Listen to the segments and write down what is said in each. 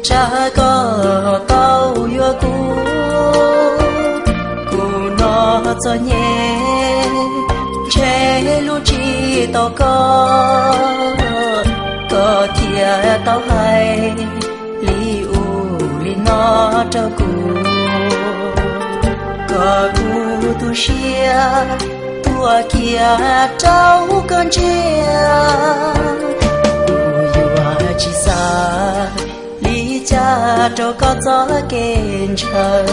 cha có tao yêu cú nó cho nhẹ che lu chi tao có thiệt tao hay li u li nó cho cú có cú tu xia tua kia trao con chia chỉ xa lý cha cho có gió kênh trời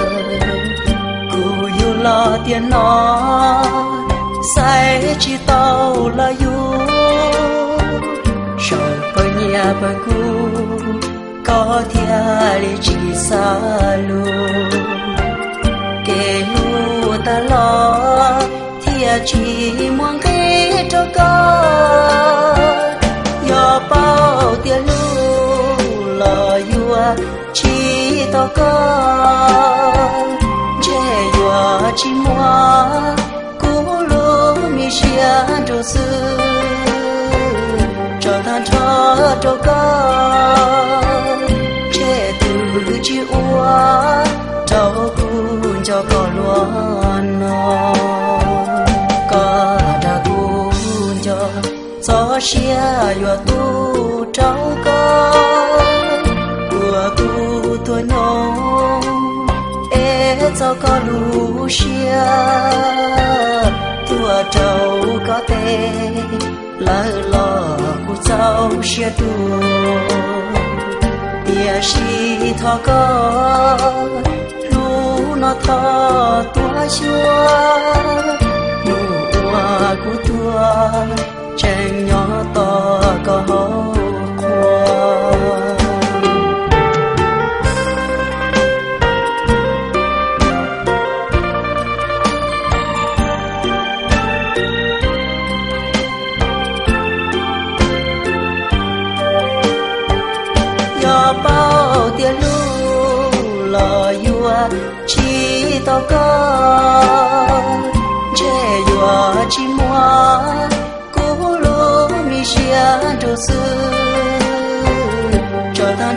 cụ yêu lo tiền nó sai chỉ tao là yêu sợ bên nhà bên cụ có thiệt lý chỉ xa luôn kể lu ta lo thiệt chỉ muốn cái cho con yo bao tiền lo yua chỉ to con che yua chỉ mua cú lu mi xian cho sư cho than cho con che từ chỉ ua cho cuốn cho con luôn nó có đã cuốn cho gió xia yua tu trâu con của tu tôi nhung ê cho có lũ xia tua trâu có tê lỡ lò của cháu xia tu bia xì thọ có lũ nó thọ tua xua lũ ua của tua tranh nhỏ to có bao tiền lu lo yua chỉ to con che yua chỉ mua cú lu mi xian cho sư cho than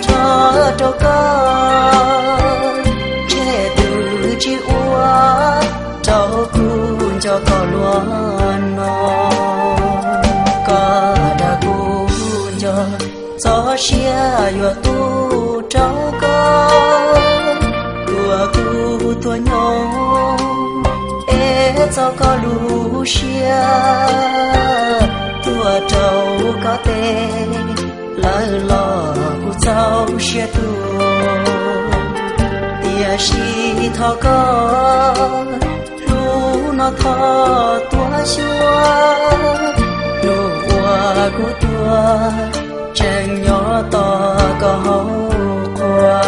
cho con che từ chỉ ua cho cuốn cho con luôn nó có đã cuốn cho gió xia yua tu trâu con của cu tua nhung ê cho có lũ xia tua trâu có tê lỡ lò của cháu xia tu tia xì thọ có lũ nó thọ tua xua lũ ua của tua tranh nhỏ to có hậu qua